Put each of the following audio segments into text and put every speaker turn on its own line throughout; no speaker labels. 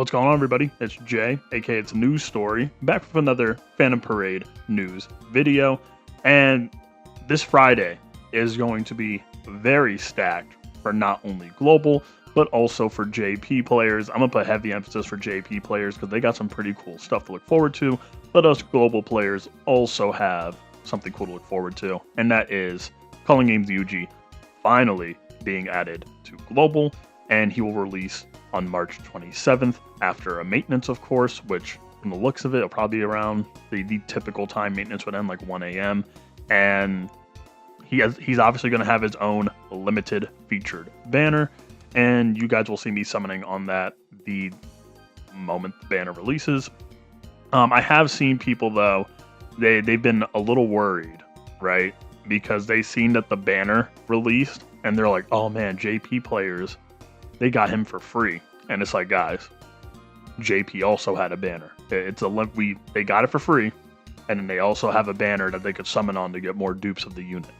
What's going on, everybody? It's Jay, aka It's a News Story, back with another Phantom Parade news video. And this Friday is going to be very stacked for not only global, but also for JP players. I'm going to put heavy emphasis for JP players because they got some pretty cool stuff to look forward to. But us global players also have something cool to look forward to, and that is Culling Games YUJI finally being added to global, and he will release on March 27th after a maintenance, of course, which from the looks of it, it'll probably be around the typical time maintenance would end, like 1 a.m. And he's obviously going to have his own limited featured banner, and you guys will see me summoning on that the moment the banner releases. I have seen people, though, they've been a little worried, right? Because they seen that the banner released, and they're like, oh man, JP players, they got him for free. And it's like, guys, JP also had a banner. They got it for free, and then they also have a banner that they could summon on to get more dupes of the unit.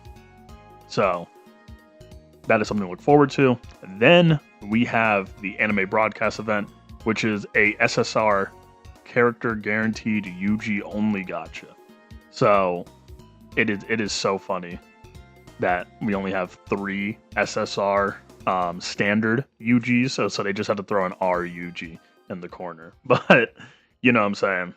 So that is something to look forward to. And then we have the anime broadcast event, which is a SSR character guaranteed YUJI only gacha. So it is so funny that we only have 3 SSR standard YUJIs, so they just had to throw an R YUJI in the corner. But you know what I'm saying,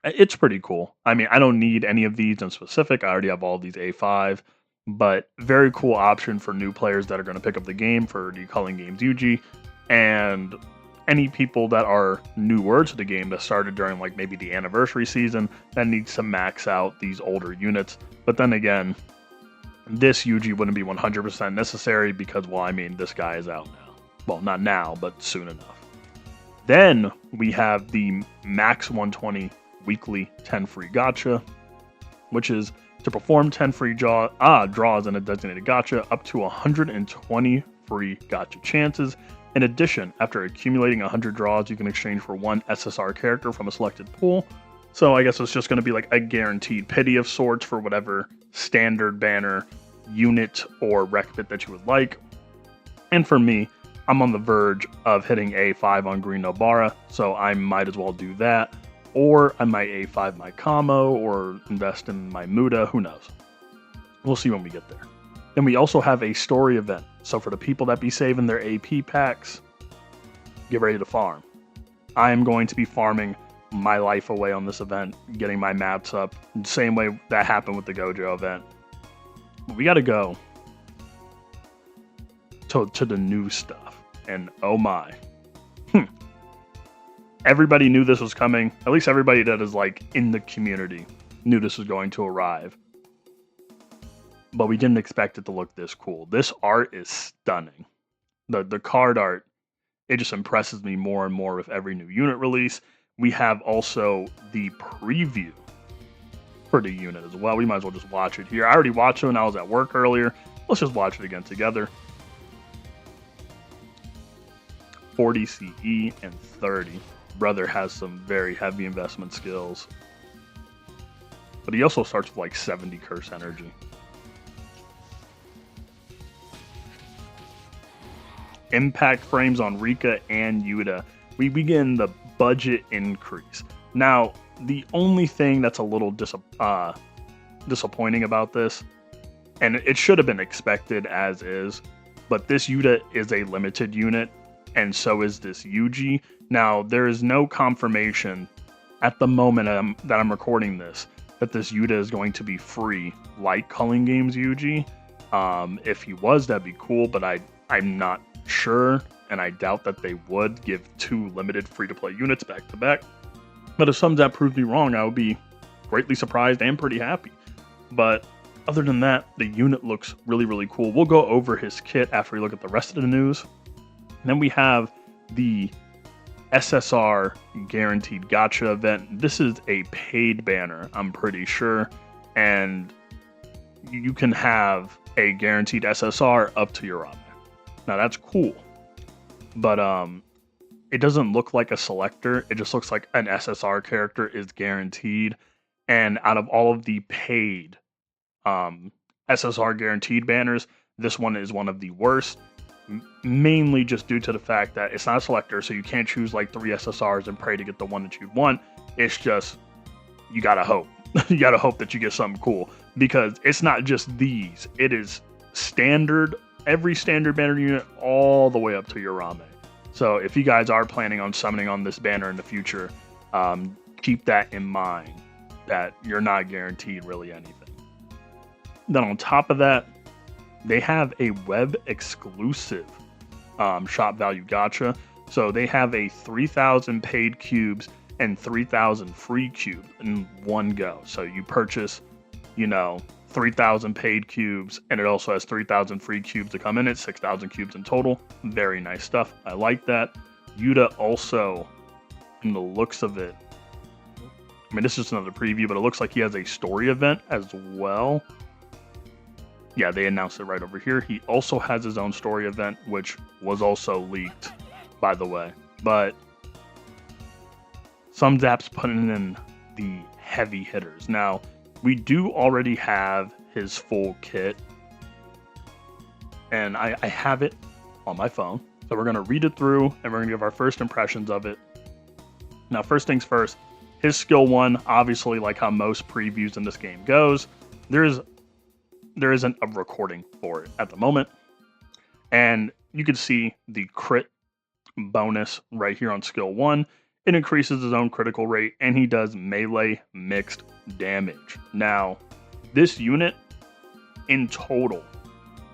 it's pretty cool. I mean, I don't need any of these in specific. I already have all these A5, but very cool option for new players that are going to pick up the game for the Culling Games YUJI, and any people that are newer to the game that started during like maybe the anniversary season that needs to max out these older units. But then again, this YUJI wouldn't be 100% necessary because, well, I mean, this guy is out now. Well, not now, but soon enough. Then we have the Max 120 weekly 10 free gacha, which is to perform 10 free draws in a designated gacha, up to 120 free gacha chances. In addition, after accumulating 100 draws, you can exchange for 1 SSR character from a selected pool. So I guess it's just going to be like a guaranteed pity of sorts for whatever standard banner unit or rec bit that you would like. And for me, I'm on the verge of hitting A5 on Green Nobara, so I might as well do that. Or I might A5 my Kamo or invest in my Muda, who knows. We'll see when we get there. Then we also have a story event. So for the people that be saving their AP packs, get ready to farm. I am going to be farming my life away on this event, getting my maps up, same way that happened with the Gojo event. But we got to go to the new stuff, and oh my. Everybody knew this was coming. At least everybody that is like in the community knew this was going to arrive. But we didn't expect it to look this cool. This art is stunning. The card art, it just impresses me more and more with every new unit release. We have also the preview for the unit as well. We might as well just watch it here. I already watched it when I was at work earlier. Let's just watch it again together. 40 CE and 30. Brother has some very heavy investment skills. But he also starts with like 70 curse energy. Impact frames on Rika and YUTA. We begin the budget increase. Now, the only thing that's a little disappointing about this, and it should have been expected as is, but this YUTA is a limited unit, and so is this YUJI. Now, there is no confirmation at the moment that I'm recording this that this YUTA is going to be free, like Culling Games YUJI. If he was, that'd be cool, but I'm not sure, and I doubt that they would give 2 limited free-to-play units back-to-back. But if some of that proved me wrong, I would be greatly surprised and pretty happy. But other than that, the unit looks really, really cool. We'll go over his kit after we look at the rest of the news. And then we have the SSR Guaranteed Gacha event. This is a paid banner, I'm pretty sure. And you can have a guaranteed SSR up to your object. Now that's cool, but it doesn't look like a selector. It just looks like an SSR character is guaranteed. And out of all of the paid SSR guaranteed banners, this one is one of the worst. mainly just due to the fact that it's not a selector, so you can't choose like 3 SSRs and pray to get the one that you'd want. It's just, you gotta hope. You gotta hope that you get something cool, because it's not just these. It is standard, every standard banner unit all the way up to Urame. So if you guys are planning on summoning on this banner in the future, keep that in mind, that you're not guaranteed really anything. Then on top of that, they have a web exclusive shop value gacha. So they have a 3,000 paid cubes and 3,000 free cubes in one go. So you purchase, 3,000 paid cubes, and it also has 3,000 free cubes to come in it, 6,000 cubes in total. Very nice stuff. I like that. YUTA also, in the looks of it, I mean, this is just another preview, but it looks like he has a story event as well. Yeah, they announced it right over here. He also has his own story event, which was also leaked, by the way. But some Zap's putting in the heavy hitters. Now, we do already have his full kit, and I have it on my phone. So we're going to read it through, and we're going to give our first impressions of it. Now, first things first, his skill 1, obviously, like how most previews in this game goes, there isn't a recording for it at the moment. And you can see the crit bonus right here on skill 1. It increases his own critical rate, and he does melee mixed damage. Now, this unit in total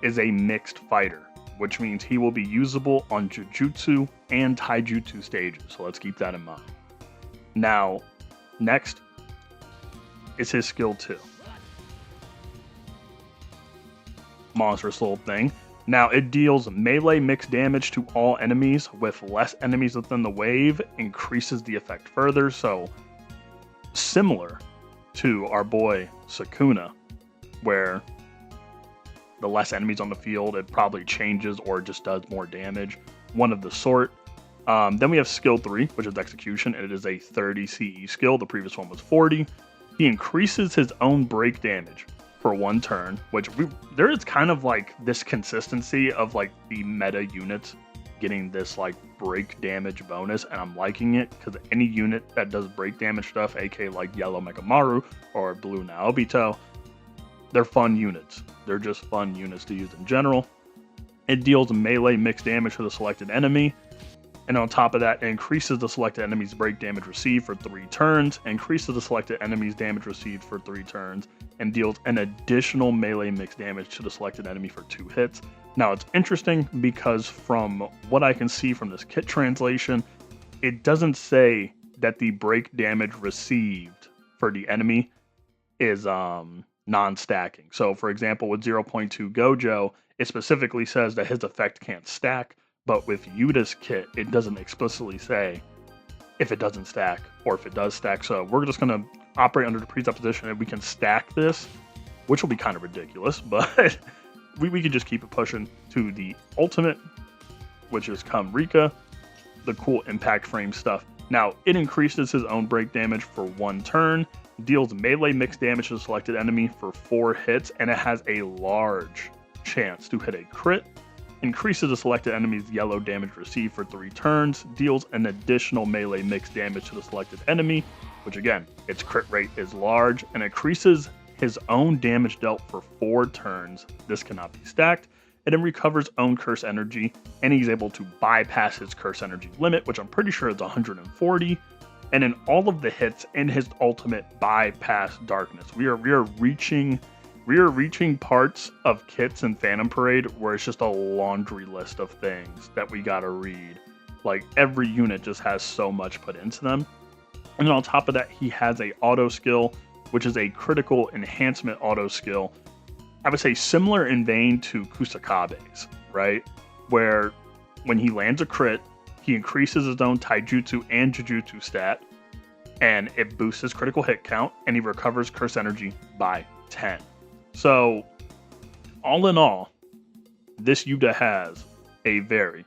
is a mixed fighter, which means he will be usable on Jujutsu and Taijutsu stages. So let's keep that in mind. Now, next is his skill 2. Monstrous little thing. Now, it deals melee mixed damage to all enemies with less enemies within the wave, increases the effect further. So, similar to our boy Sukuna, where the less enemies on the field, it probably changes or just does more damage. One of the sort. Then we have skill 3, which is execution, and it is a 30 CE skill. The previous one was 40. He increases his own break damage for 1 turn, which there is kind of like this consistency of like the meta units getting this like break damage bonus, and I'm liking it, because any unit that does break damage stuff, aka like yellow Megamaru or blue Naobito, they're fun units. They're just fun units to use in general. It deals melee mixed damage to the selected enemy. And on top of that, it increases the selected enemy's break damage received for 3 turns, increases the selected enemy's damage received for 3 turns, and deals an additional melee mixed damage to the selected enemy for 2 hits. Now, it's interesting because from what I can see from this kit translation, it doesn't say that the break damage received for the enemy is non-stacking. So, for example, with 0.2 Gojo, it specifically says that his effect can't stack. But with Yuta's kit, it doesn't explicitly say if it doesn't stack or if it does stack. So we're just going to operate under the presupposition that we can stack this, which will be kind of ridiculous, but we can just keep it pushing to the ultimate, which is Kamrika, the cool impact frame stuff. Now, it increases his own break damage for 1 turn, deals melee mixed damage to the selected enemy for 4 hits, and it has a large chance to hit a crit. Increases the selected enemy's yellow damage received for 3 turns, deals an additional melee mixed damage to the selected enemy, which again, its crit rate is large, and increases his own damage dealt for 4 turns. This cannot be stacked. It then recovers own curse energy, and he's able to bypass his curse energy limit, which I'm pretty sure is 140. And in all of the hits in his ultimate bypass darkness, we are reaching parts of kits in Phantom Parade where it's just a laundry list of things that we gotta read. Like, every unit just has so much put into them. And then on top of that, he has a auto skill, which is a critical enhancement auto skill. I would say similar in vein to Kusakabe's, right? Where when he lands a crit, he increases his own Taijutsu and Jujutsu stat, and it boosts his critical hit count, and he recovers curse energy by 10. So, all in all, this YUTA has a very,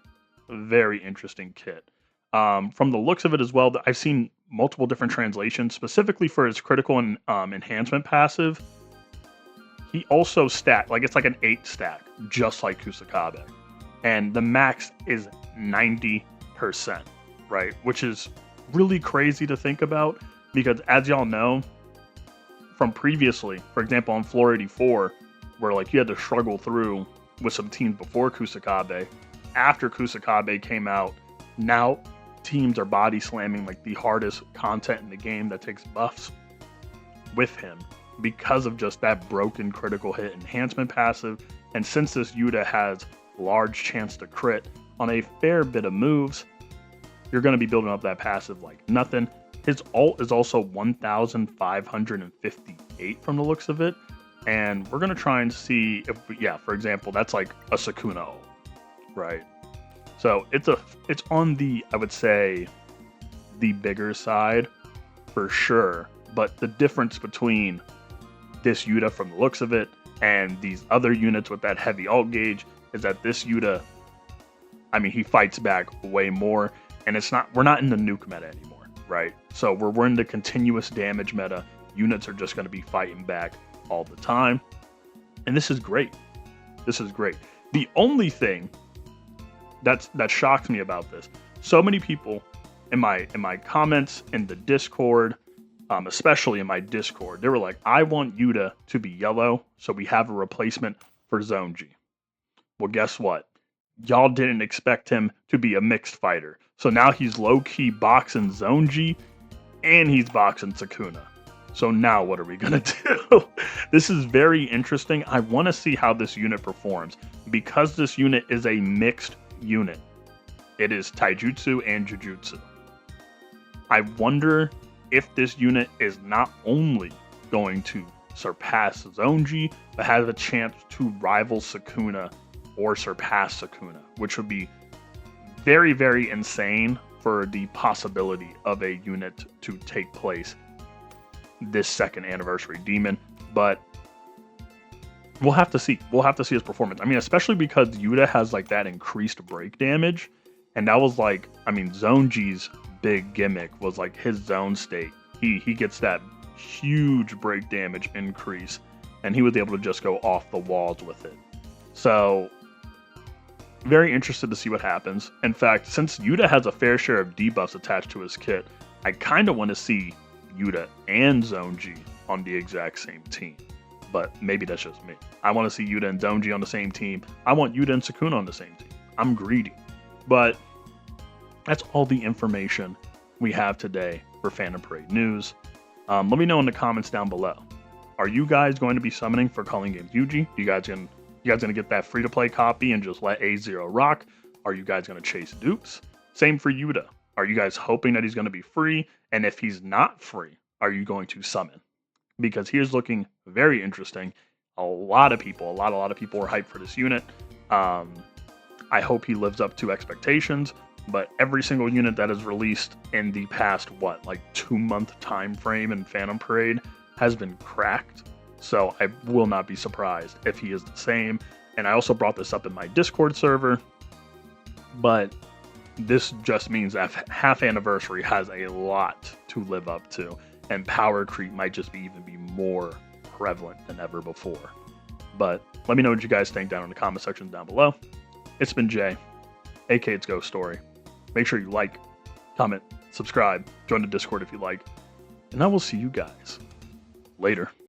very interesting kit. From the looks of it as well, I've seen multiple different translations, specifically for his critical and enhancement passive. He also stacked, like it's like an 8 stack, just like Kusakabe. and the max is 90%, right? Which is really crazy to think about because, as y'all know from previously, for example, on Floor 84, where like you had to struggle through with some teams before Kusakabe, after Kusakabe came out, now teams are body slamming like the hardest content in the game that takes buffs with him because of just that broken critical hit enhancement passive. And since this YUTA has large chance to crit on a fair bit of moves, you're going to be building up that passive like nothing. His ult is also 1,558 from the looks of it. And we're going to try and see if, yeah, for example, that's like a Sukuna ult, right? So it's on the, I would say, the bigger side for sure. But the difference between this YUTA from the looks of it and these other units with that heavy ult gauge is that this YUTA, I mean, he fights back way more, and we're not in the nuke meta anymore, right? So we're in the continuous damage meta. Units are just going to be fighting back all the time, and this is great. This is great. The only thing that shocks me about this, so many people in my comments in the Discord, especially in my Discord, they were like, I want YUTA to be yellow so we have a replacement for Zonji. Well, guess what? Y'all didn't expect him to be a mixed fighter. So now he's low-key boxing Zonji and he's boxing Sukuna. So now what are we going to do? This is very interesting. I want to see how this unit performs. Because this unit is a mixed unit, it is Taijutsu and Jujutsu. I wonder if this unit is not only going to surpass Zonji, but has a chance to rival Sukuna or surpass Sukuna, which would be very, very insane for the possibility of a unit to take place this second anniversary demon. But we'll have to see. We'll have to see his performance. I mean, especially because YUTA has like that increased break damage. And that was like, I mean, Zonji's big gimmick was like his zone state. He gets that huge break damage increase, and he was able to just go off the walls with it. So very interested to see what happens. In fact, since YUTA has a fair share of debuffs attached to his kit, I kind of want to see YUTA and Zonji on the exact same team. But maybe that's just me. I want to see YUTA and Zonji on the same team. I want YUTA and Sukuna on the same team. I'm greedy. But that's all the information we have today for Phantom Parade News. Let me know in the comments down below. Are you guys going to be summoning for Culling Games YUJI? You guys gonna get that free-to-play copy and just let A0 rock? Are you guys gonna chase dupes? Same for YUTA. Are you guys hoping that he's gonna be free? And if he's not free, are you going to summon? Because he is looking very interesting. A lot of people are hyped for this unit. I hope he lives up to expectations, but every single unit that is released in the past, 2-month time frame in Phantom Parade has been cracked. So I will not be surprised if he is the same. And I also brought this up in my Discord server, but this just means that half anniversary has a lot to live up to, and power creep might just even be more prevalent than ever before. But let me know what you guys think down in the comment section down below. It's been Jay, aka It's Ghost Story. Make sure you like, comment, subscribe, join the Discord if you like, and I will see you guys later.